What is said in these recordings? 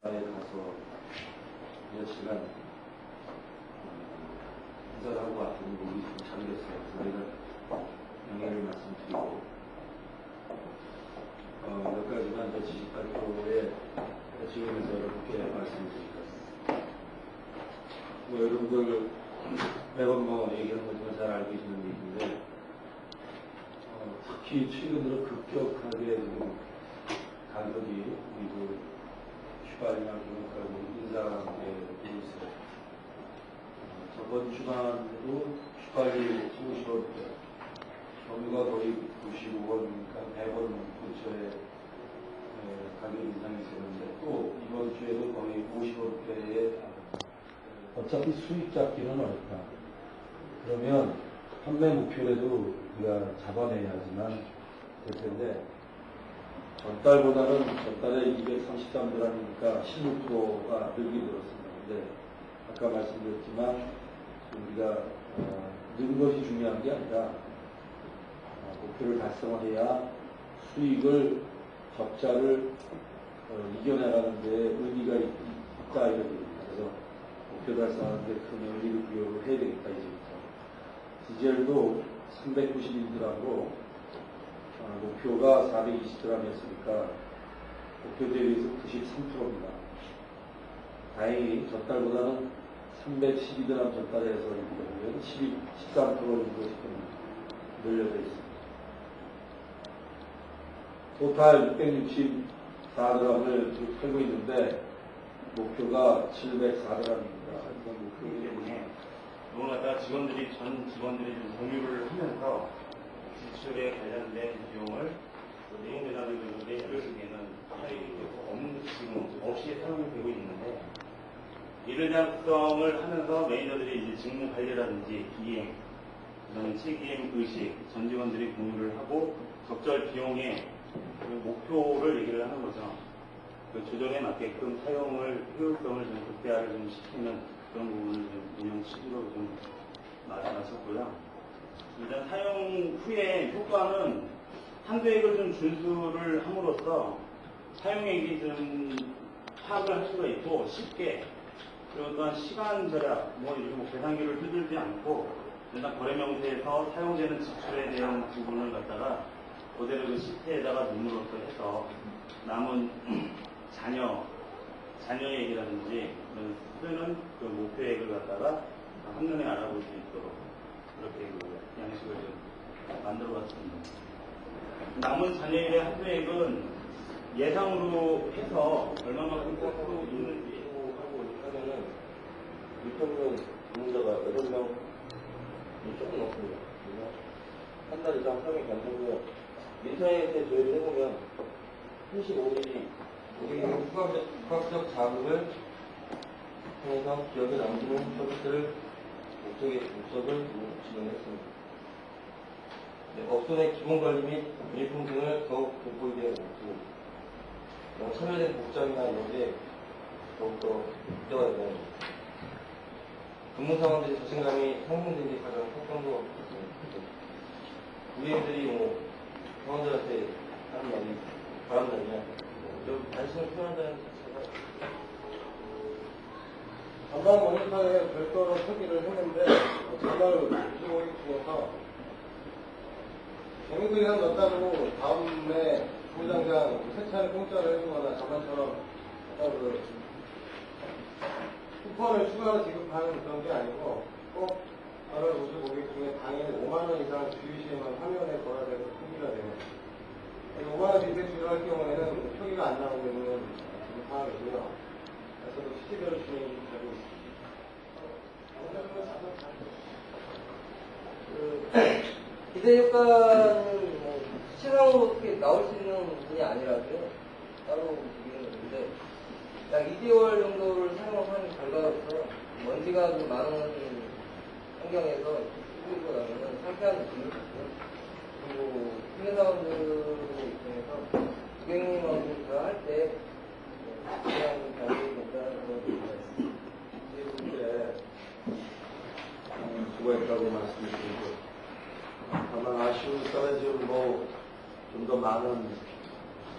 가서 며칠간 인사를 하고 왔더니 목이 좀 잠겼어요. 저희가 양해를 말씀드리고 몇 가지만 더 지식발표에 지금에서 이렇게 말씀드리겠습니다. 여러분들 매번 얘기하는 거지만 잘 알고 계시는 얘기인데 특히 최근 들어 급격하게 지금 가격이 미국 슈가리나 기록하고 인상에 되고 있어요. 저번 주간에도 슈가리 50원대, 정유가 거의 95원, 그러니까 100원 근처에 가격 인상이 있었는데 또 이번 주에도 거의 50원대에 어차피 수익 잡기는 어렵다. 그러면 판매 목표라도 우리가 잡아내야지만 될 텐데 전달보다는 전달에 233드람이니까 16%가 늘기 들었습니다. 근데 아까 말씀드렸지만 우리가 는 것이 중요한 게 아니라 목표를 달성해야 수익을 적자를 이겨나가는 데 의미가 있다 이거입니다. 그래서 목표 달성하는 데 큰 의미를 부여를 해야 되겠다 이제부터. 디젤도 391드람으로 목표가 420g이었으니까 목표 대비해서 93%입니다. 다행히 전달보다는 312g 전달해서 보면 13% 정도 지금 늘려져 있습니다. 토탈 664g을 팔고 있는데 목표가 704g입니다. 그렇기 때문에 이걸 갖다가 전 직원들이 좀 공유를 하면서 지출에 관련된 비용을 매니저들에게 지금 없이 사용이 되고 있는데 이를 대한 구성을 하면서 매니저들이 이제 직무 관리라든지 이행, 그다음에 책임 의식, 전 직원들이 공유를 하고 적절 비용의 그 목표를 얘기를 하는 거죠. 그 조정에 맞게끔 사용을 효율성을 좀 극대화를 좀 시키는 그런 부분을 좀 운영 취지로 좀 마쳤고요. 일단 사용 후에 효과는 한도액을 좀 준수를 함으로써 사용액이 좀 파악을 할 수가 있고 쉽게, 그리고 또한 시간 절약, 이렇게 계산기를 두들지 않고 일단 거래 명세에서 사용되는 지출에 대한 부분을 갖다가 그대로 그 시트에다가 넣음으로써 해서 남은 자녀액이라든지 쓰는 그 목표액을 갖다가 한눈에 알아볼 수 있도록 그렇게 그 양식을 좀 만들어 봤습니다. 남은 자녀액의 한도액은 예상으로 해서 얼마만큼 깎고 있는지 하고 하면은 유통용 근무자가 8명 조금 넘습니다. 한 달 이상 사용이 가능하고요. 인터넷에 조회를 해보면 35일이 고객의 후각적 자극을 통해서 기억에 남기는 서비스를 목적을 진행했습니다. 업소의 기본 관리 및 일품 등을 더욱 돋보이게 하고 차별된 복장이나 이런 게 더욱더 극대화되는 겁니다. 근무 상황들이 자신감이 상승되기 가장 속도가 없습니다. 고객님들이 상원들한테 하는 말이 바람잡이냐, 좀 관심을 표현한다는 자체가 전방 모니터에 별도로 표기를 했는데 전방을 보시고 중에서 재미구이한 넣었다고 다음에 부장장 세차를 공짜로 해주거나 저번처럼 쿠폰을 추가로 지급하는 그런 게 아니고 꼭 저를 오실 고객 중에 당일 5만원 이상 주유시에만 화면에 걸어대고 표기가 되는 5만원 이상 주유할 경우에는 표기가 안 나오는 지금 상황이고요. 그래서 시기별로 진행이 되고 있습니다. 기대 효과는 실황으로 어떻게 나올 수 있는 부분이 아니라서요. 따로 있는데 약 2개월 정도를 사용한 결과로서 먼지가 좀 많은 환경에서 쓰고 나면은 상쾌한 느낌을 받고요. 그리고 회사원들 입장에서 고객님하고 대화할 때 그냥 관계가 된다는 그런 의미가 있습니다. 수고했다고 말씀드리고 다만 아쉬운 점은 지금 좀 더 많은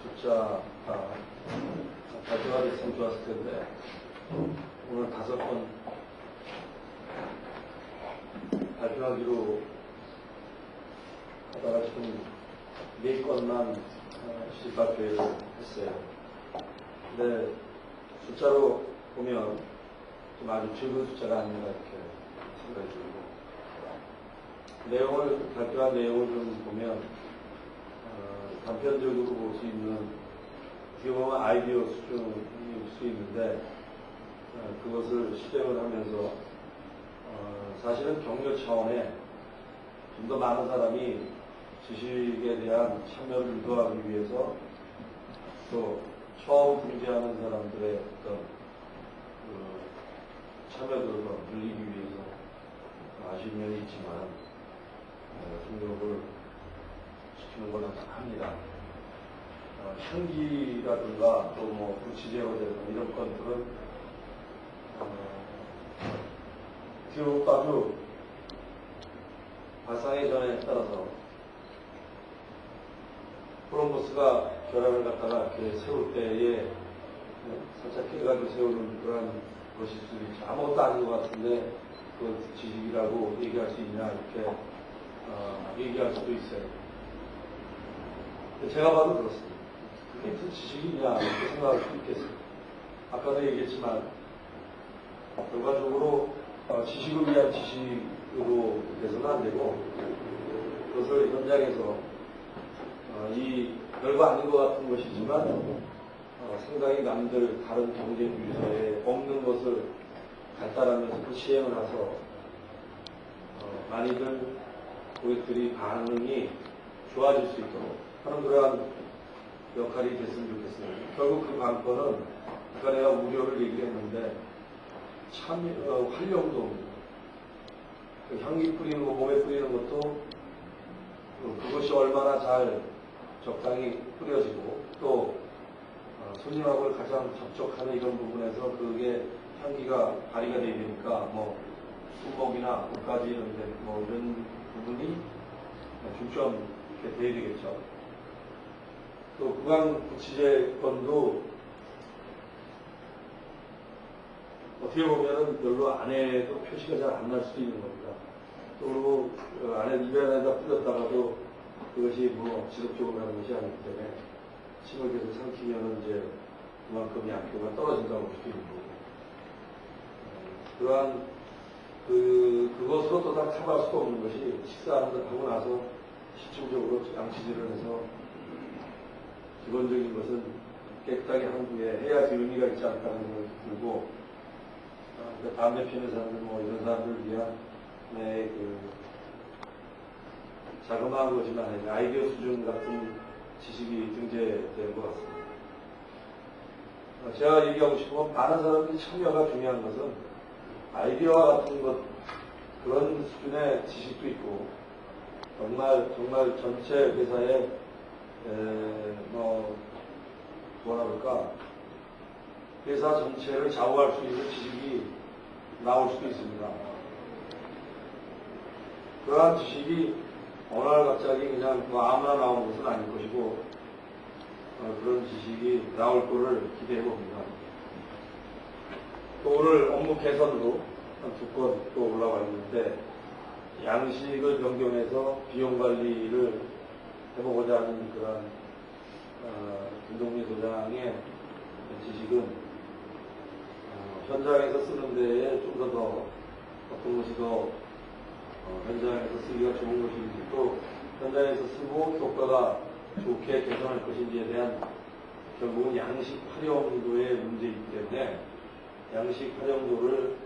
숫자가 발표가 됐으면 좋았을 텐데 오늘 5건 발표하기로 하다가 지금 4건만 시집 발표를 했어요. 근데 숫자로 보면 좀 아주 적은 숫자가 아닌가 이렇게 생각이 들고, 내용을 발표한 내용을 좀 보면 단편적으로 볼 수 있는, 어떻게 보면 아이디어 수준일 수 있는데 그것을 실행을 하면서 사실은 격려 차원에 좀 더 많은 사람이 지식에 대한 참여를 유도하기 위해서, 또 처음 등재하는 사람들의 어떤 참여도를 늘리기 위해서 아쉬운 면이 있지만 등록을 시키는 걸 합니다. 향기라든가 또 뭐 부치제어제라든가 이런 건들은 기록과도 발상의 전에 따라서 콜럼버스가 결함을 갖다가 이렇게 세울 때에 살짝 깨가지고 세우는 그런 것일 수도 있죠. 아무것도 아닌 것 같은데 그 지식이라고 얘기할 수 있냐 이렇게 얘기할 수도 있어요. 제가 봐도 그렇습니다. 그게 무슨 지식이냐 이렇게 생각할 수 있겠어요. 아까도 얘기했지만 결과적으로 지식을 위한 지식으로 돼서는 안 되고, 그것을 현장에서 이 별거 아닌 것 같은 것이지만 상당히 남들 다른 경쟁 유서에 없는 것을 간단하면서 그 시행을 해서 많이들 고객들이 반응이 좋아질 수 있도록 하는 그러한 역할이 됐으면 좋겠습니다. 결국 그 관건은 아까 내가 우려를 얘기했는데 참 활용도입니다. 그 향기 뿌리는 거, 몸에 뿌리는 것도 그것이 얼마나 잘 적당히 뿌려지고, 또 손님하고 가장 접촉하는 이런 부분에서 그게 향기가 발휘가 되야 되니까 뭐 손목이나 옷까지 이런데 뭐 이런 부분이 중점 이렇게 돼야 되겠죠. 또 구강 부치제 건도 어떻게 보면은 별로 안에도 표시가 잘 안 날 수도 있는 겁니다. 또 그리고 안에 입안에다 뿌렸다가도 그것이 뭐 지속적으로 하는 것이 아니기 때문에 침을 계속 삼키면은 이제 그만큼 양표가 떨어진다고 볼 수도 있는 거고, 그러한 그것으로 또 다 커버할 수도 없는 것이 식사하고 나서 실질적으로 양치질을 해서 기본적인 것은 깨끗하게 한 후에 해야지 의미가 있지 않다는 생각이 들고, 담배 피우는 사람들 뭐 이런 사람들을 위한 자그마한 것이나 아이디어 수준 같은 지식이 등재된 것 같습니다. 제가 얘기하고 싶은 건 많은 사람들이 참여가 중요한 것은 아이디어와 같은 것, 그런 수준의 지식도 있고, 정말 전체 회사에 뭐라 그럴까, 회사 전체를 좌우할 수 있는 지식이 나올 수도 있습니다. 그러한 지식이 어느 날 갑자기 그냥 뭐 아무나 나온 것은 아닐 것이고, 그런 지식이 나올 거를 기대해 봅니다. 또 오늘 업무 개선으로 한 2건 또 올라와 있는데, 양식을 변경해서 비용 관리를 해보고자 하는 그런 김동민 소장의 지식은 현장에서 쓰는 데에 좀 더 어떤 것이 더 현장에서 쓰기가 좋은 것인지, 또 현장에서 쓰고 효과가 좋게 개선할 것인지에 대한 결국은 양식 활용도의 문제이기 때문에 양식 활용도를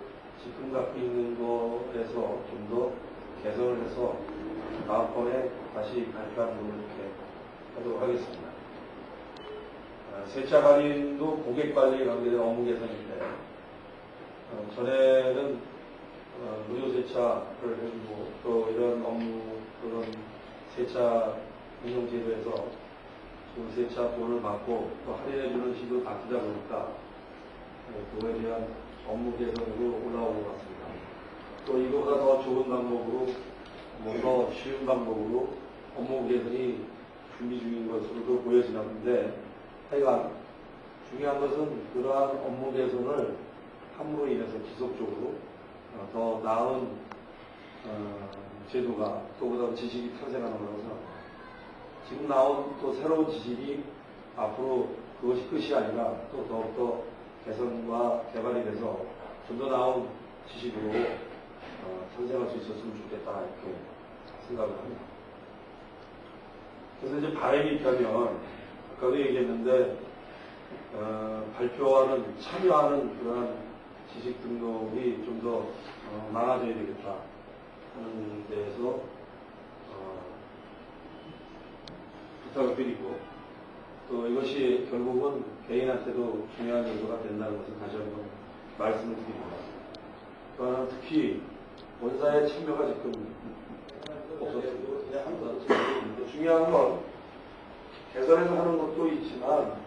지금 갖고 있는 거에서 좀 더 개선을 해서 다음번에 다시 발표하는 걸로 이렇게 하도록 하겠습니다. 세차 할인도 고객 관리에 관계된 업무 개선인데, 전에는 무료 세차를 해주고 또 이런 업무, 그런 세차 운영 제도에서 그 세차 돈을 받고 또 할인해주는 식으로 바뀌다 보니까 그거에 대한 업무 개선으로 올라오는 것 같습니다. 또 이거보다 더 좋은 방법으로, 더 쉬운 방법으로 업무 개선이 준비 중인 것으로도 보여지는데, 하여간 중요한 것은 그러한 업무 개선을 함으로 인해서 지속적으로 더 나은 제도가 또 그다음 지식이 탄생하는 거라고 생각합니다. 지금 나온 또 새로운 지식이 앞으로 그것이 끝이 아니라 또 더욱더 개선과 개발이 돼서 좀 더 나은 지식으로 탄생할 수 있었으면 좋겠다 이렇게 생각을 합니다. 그래서 이제 바람이 있다면 아까도 얘기했는데 발표하는 참여하는 그러한 지식 등록이 좀 더 많아져야 되겠다 하는 데에서 부탁을 드리고 또 이것이 결국은 개인한테도 중요한 요소가 된다는 것을 다시 한번 말씀을 드립니다. 그러나 특히 원사의 참여가 지금 없었습니다. 중요한 건 개선해서 하는 것도 있지만